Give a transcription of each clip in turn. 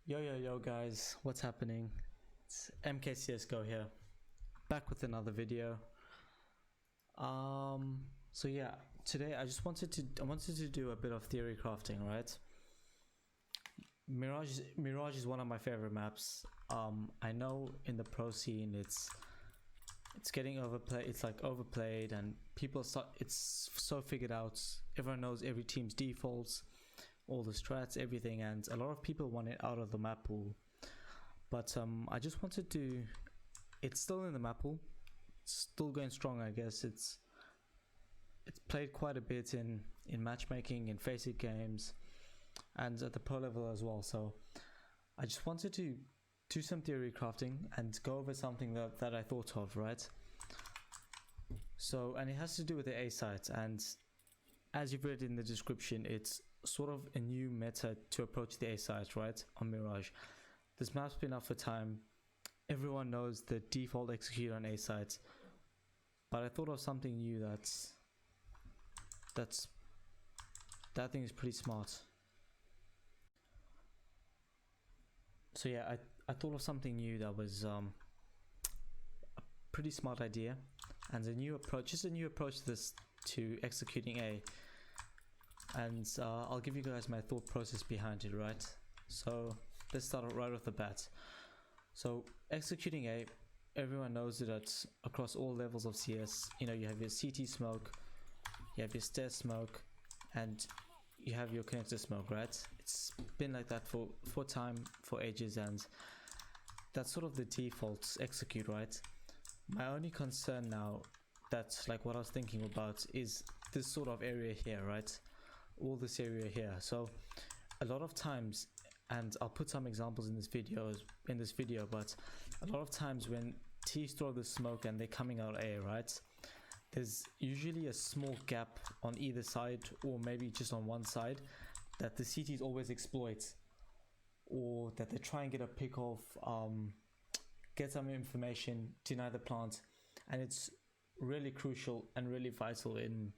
Yo guys, what's happening? It's csgo here, back with another video. So yeah, today I just wanted to do a bit of theory crafting, right? Mirage is one of my favorite maps. I know in the pro scene it's getting overplayed. It's like overplayed, and it's so figured out. Everyone knows every team's defaults, all the strats, everything, and a lot of people want it out of the map pool. But I just wanted to. It's still in the map pool. It's still going strong, I guess. It's played quite a bit in matchmaking, in faceit games, and at the pro level as well. So I just wanted to do some theory crafting and go over something that I thought of, right? So, and it has to do with the A sites, and as you've read in the description, it's sort of a new meta to approach the A sites, right, on Mirage. This map's been up for time. Everyone knows the default execute on A sites, but I thought of something new that I think is pretty smart. So yeah, I thought of something new that was a pretty smart idea, and just a new approach to this, to executing A. And I'll give you guys my thought process behind it, right? So let's start right off the bat. So executing A, everyone knows that across all levels of CS, you know, you have your CT smoke, you have your stair smoke, and you have your connector smoke, right? It's been like that for ages, and that's sort of the default execute, right? My only concern now, that's like what I was thinking about, is this sort of area here, right? All this area here. So a lot of times, and I'll put some examples in this video, but a lot of times when T's throw the smoke and they're coming out A, right, there's usually a small gap on either side, or maybe just on one side, that the CTs always exploit, or that they try and get a pick off, get some information, deny the plant, and it's really crucial and really vital in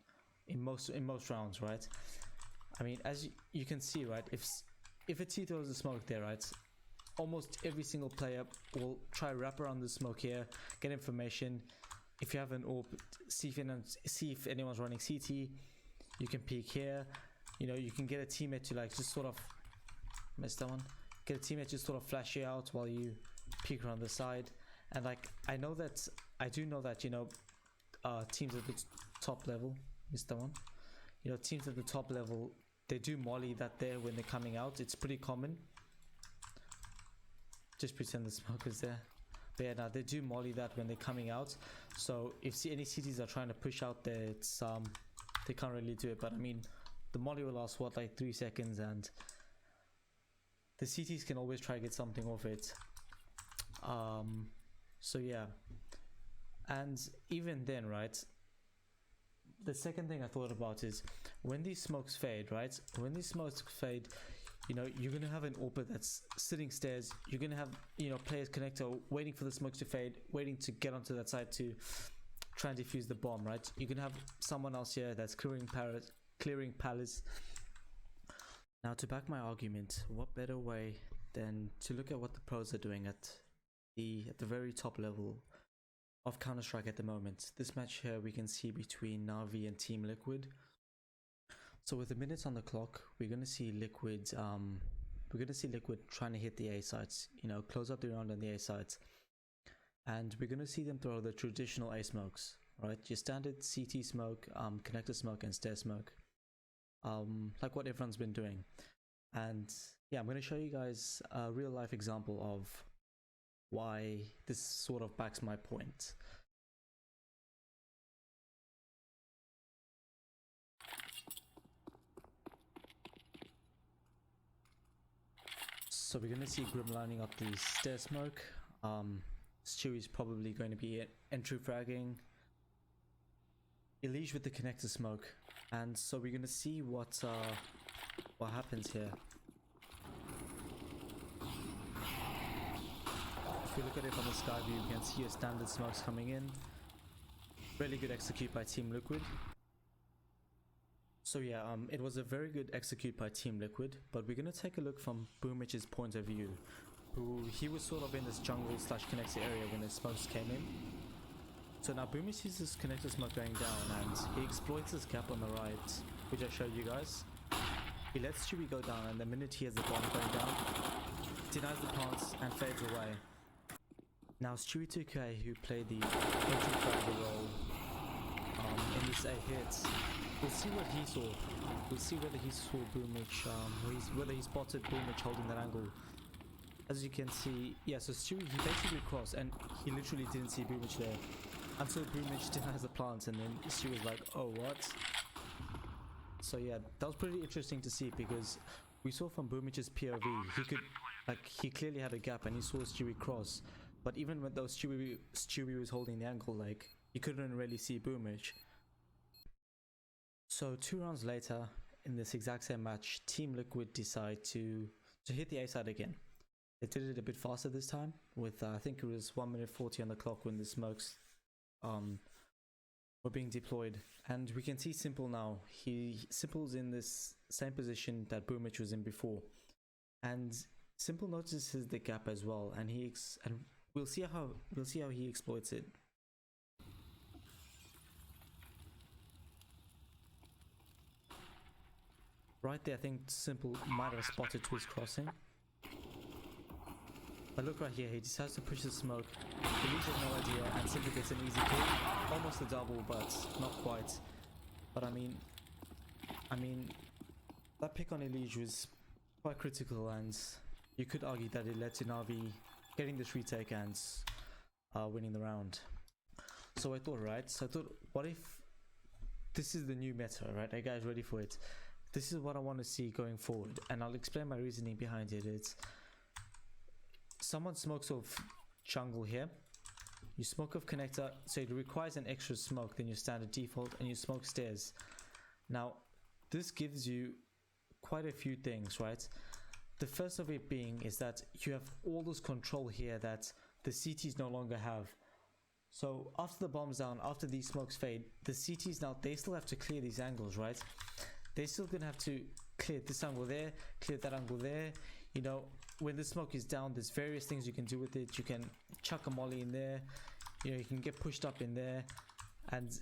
most rounds, right? I mean, as you can see, right, if a T throws the smoke there, right, almost every single player will try to wrap around the smoke here, get information. If you have an AWP, see if anyone's running CT, you can peek here. You know, you can get a teammate to like just sort of missed that one. Get a teammate to sort of flash you out while you peek around the side. And like I do know that, you know, teams at the top level, missed that one. You know, teams at the top level, they do molly that there when they're coming out. It's pretty common. Just pretend the smoke is there. But yeah, now they do molly that when they're coming out. So if any CTs are trying to push out there, it's they can't really do it. But I mean, the molly will last what, like 3 seconds, and the CTs can always try to get something off it. So yeah, and even then, right, the second thing I thought about is when these smokes fade, right? When these smokes fade, you know, you're gonna have an AWP that's sitting stairs. You're gonna have, you know, players connector waiting for the smokes to fade, waiting to get onto that side to try and defuse the bomb, right? You can have someone else here that's clearing palace. Now, to back my argument, what better way than to look at what the pros are doing at the very top level of Counter-Strike at the moment. This match here we can see between Na'Vi and Team Liquid. So with the minutes on the clock, we're gonna see Liquid trying to hit the A sites, you know, close up the round on the A sites, and we're gonna see them throw the traditional A smokes, right? Your standard CT smoke, connector smoke, and stair smoke, like what everyone's been doing. And yeah, I'm gonna show you guys a real life example of why this sort of backs my point. So we're going to see Grim lining up the stair smoke. Stewie's probably going to be entry fragging. Elige with the connector smoke. And so we're going to see what happens here. If we look at it from the sky view, you can see your standard smokes coming in. Really good execute by Team Liquid. So yeah, it was a very good execute by Team Liquid, but we're gonna take a look from Boomich's point of view. He was sort of in this jungle slash connector area when the smokes came in. So now Boomich sees this connector smoke going down and he exploits this gap on the right, which I showed you guys. He lets Chewie go down, and the minute he has the bomb going down, denies the plants and fades away. Now it's Chewie 2K who played the coaching driver role in this A hit. We'll see what he saw. We'll see whether he saw Boomich, whether he spotted Boomich holding that angle. As you can see, yeah, so Stewie, he basically crossed and he literally didn't see Boomich there. Until Boomich denies the plants, and then Stewie was like, oh, what? So yeah, that was pretty interesting to see, because we saw from Boomich's POV, he clearly had a gap and he saw Stewie cross. But even when those Stewie was holding the angle, like, he couldn't really see Boomich. So 2 rounds later, in this exact same match, Team Liquid decide to hit the A side again. They did it a bit faster this time, with I think it was 1 minute 40 on the clock when the smokes were being deployed. And we can see Simple now. Simple's in this same position that Boomich was in before, and Simple notices the gap as well, and we'll see how he exploits it. Right there, I think Simple might have spotted Twist crossing. But look right here, he decides to push the smoke. Elise has no idea, and Simple gets an easy kill. Almost a double, but not quite. But I mean, that pick on Elise was quite critical, and you could argue that it led to Na'Vi getting this retake and winning the round. So I thought, what if this is the new meta, right? Are you guys ready for it? This is what I want to see going forward, and I'll explain my reasoning behind it. It's someone smokes off jungle here, you smoke off connector, so it requires an extra smoke than your standard default, and you smoke stairs. Now this gives you quite a few things, right? The first of it being is that you have all this control here that the CTs no longer have. So after the bomb's down, after these smokes fade, the CTs now, they still have to clear these angles, right? They're still gonna have to clear this angle there, clear that angle there. You know, when the smoke is down, there's various things you can do with it. You can chuck a molly in there, you know, you can get pushed up in there, and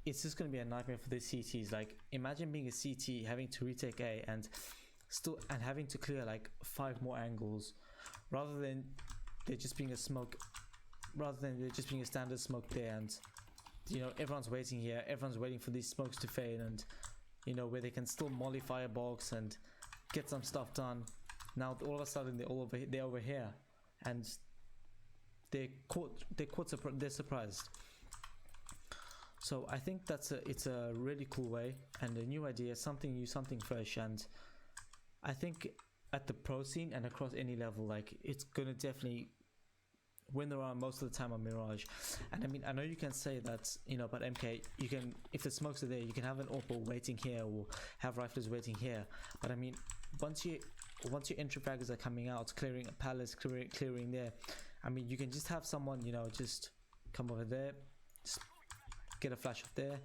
it's just gonna be a nightmare for the CTs. Like, imagine being a CT having to retake A and having to clear like 5 more angles, rather than there just being a standard smoke there, and you know, everyone's waiting here, everyone's waiting for these smokes to fade, and you know, where they can still molly firebox and get some stuff done. Now all of a sudden they're over here, and they're surprised. So I think it's a really cool way and a new idea, something new, something fresh, and I think at the pro scene and across any level, like, it's gonna definitely win the round most of the time on Mirage. And I mean, I know you can say that, you know, but MK, you can, if the smokes are there, you can have an AWP waiting here or have riflers waiting here. But I mean, once your entry fraggers are coming out, clearing a palace, clearing there, I mean, you can just have someone, you know, just come over there, just get a flash off there,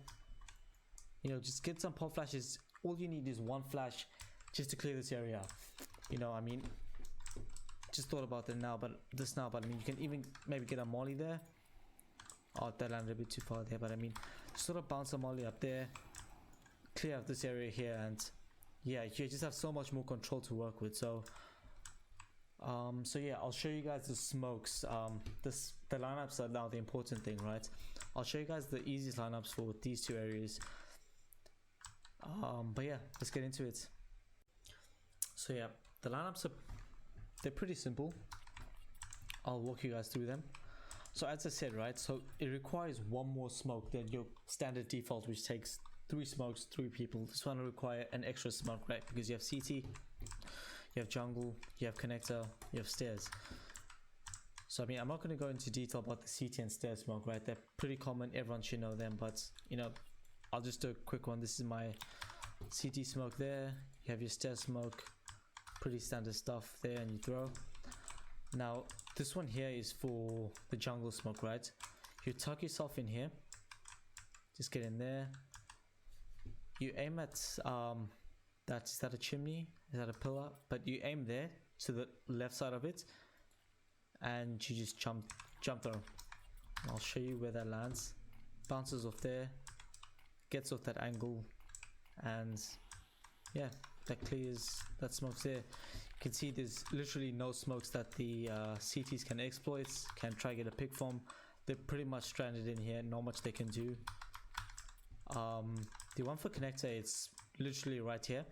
you know, just get some pop flashes. All you need is one flash just to clear this area. You know, I mean, just thought about it now, but I mean, you can even maybe get a molly there. Oh, that landed a bit too far there, but I mean, just sort of bounce a molly up there, clear out this area here, and yeah, you just have so much more control to work with. So yeah, I'll show you guys the smokes. The lineups are now the important thing, right? I'll show you guys the easiest lineups for these 2 areas. But yeah, let's get into it. So yeah, the lineups they're pretty simple. I'll walk you guys through them. So as I said, right, so it requires 1 more smoke than your standard default, which takes 3 smokes, 3 people. This one will require an extra smoke, right? Because you have CT, you have jungle, you have connector, you have stairs. So I mean, I'm not going to go into detail about the CT and stairs smoke, right? They're pretty common, everyone should know them, but you know, I'll just do a quick one. This is my CT smoke there. You have your stairs smoke, pretty standard stuff there, and you throw. Now this one here is for the jungle smoke, right? You tuck yourself in here, just get in there, you aim at is that a chimney, is that a pillar, but you aim there to the left side of it and you just jump through. I'll show you where that lands. Bounces off there, gets off that angle, and yeah, that clears that smokes there. You can see there's literally no smokes that the CTs can exploit, can try get a pick from. They're pretty much stranded in here, not much they can do. The one for connector, it's literally right here,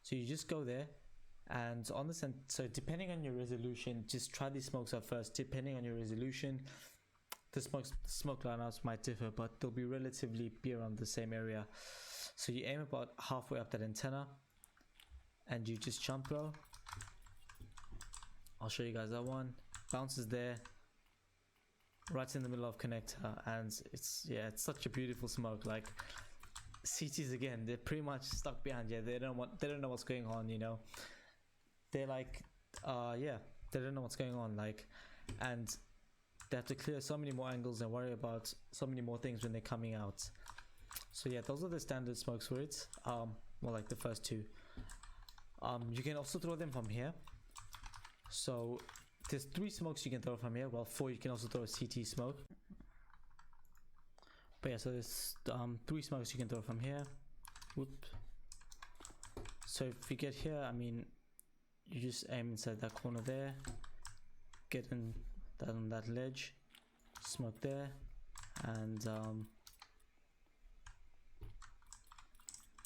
so you just go there, and on this end, so depending on your resolution, just try these smokes out first. Depending on your resolution, the smoke lineouts might differ, but they'll be relatively around the same area. So you aim about halfway up that antenna and you just jump throw. I'll show you guys that one. Bounces there, right in the middle of connector, and it's such a beautiful smoke. Like CTs again, they're pretty much stuck behind here. They don't know what's going on, you know. They're like they don't know what's going on, like, and they have to clear so many more angles and worry about so many more things when they're coming out. So yeah, those are the standard smokes for it. Well, like the first two. You can also throw them from here. So there's 3 smokes you can throw from here. Well, 4, you can also throw a CT smoke. But yeah, so there's 3 smokes you can throw from here. Whoops. So if you get here, I mean, you just aim inside that corner there, get in that on that ledge, smoke there, and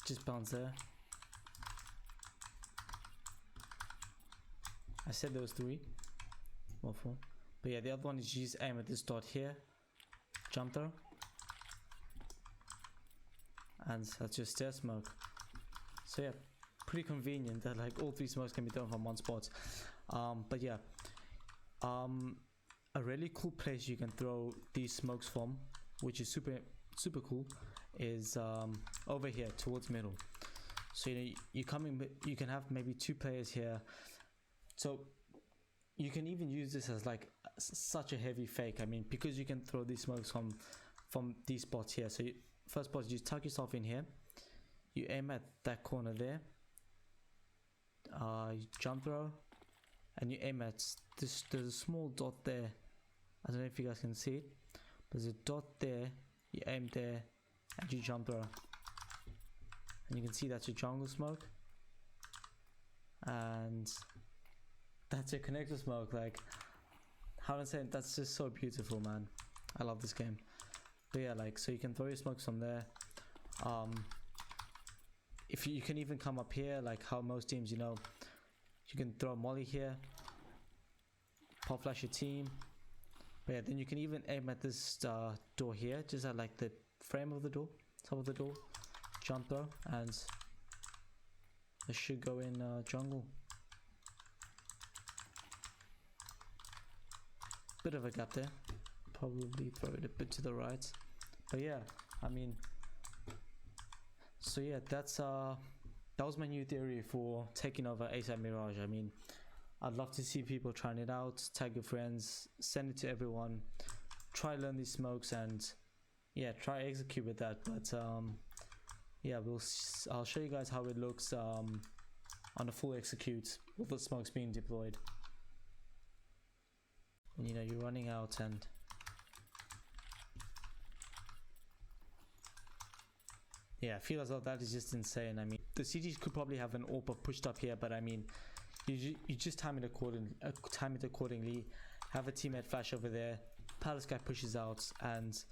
just bounce there. I said there was 3 or 4, but yeah, the other one is you just aim at this dot here, jump throw, and that's your stair smoke. So yeah, pretty convenient that like all 3 smokes can be thrown from one spot. But yeah, a really cool place you can throw these smokes from, which is super cool, is over here towards middle. So you know, you can have maybe 2 players here, so you can even use this as like such a heavy fake. I mean, because you can throw these smokes from these spots here. So first spot, you tuck yourself in here, you aim at that corner there, you jump throw, and you aim at this. There's a small dot there. I don't know if you guys can see it. There's a dot there, you aim there, and you jump throw. And you can see that's your jungle smoke. And that's your connector smoke. Like, how I'm saying, that's just so beautiful, man. I love this game. But yeah, like, so you can throw your smokes from there. If you can even come up here, like how most teams, you know, you can throw a molly here, pop flash your team. But yeah, then you can even aim at this door here, just at like the frame of the door, top of the door, jump throw, and it should go in jungle. Bit of a gap there, probably throw it a bit to the right. But yeah, I mean, so yeah, that was my new theory for taking over ASAP Mirage. I mean, I'd love to see people trying it out, tag your friends, send it to everyone, try learn these smokes, and yeah, try execute with that. But yeah, I'll show you guys how it looks on a full execute with the smokes being deployed. And you know, you're running out, and yeah, I feel as though that is just insane. I mean, the CGs could probably have an AWP pushed up here, but I mean, you just time it accordingly. Have a teammate flash over there, Palace guy pushes out, and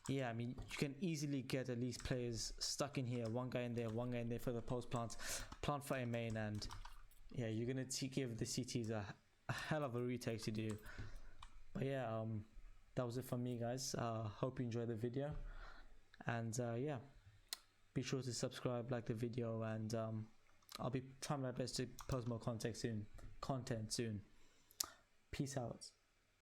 yeah, I mean, you can easily get at least players stuck in here. One guy in there for the post plant for a main, and yeah, you're gonna give the CTs a hell of a retake to do. But yeah, that was it from me, guys. Hope you enjoyed the video, and yeah, be sure to subscribe, like the video, and I'll be trying my best to post more content soon. Peace out.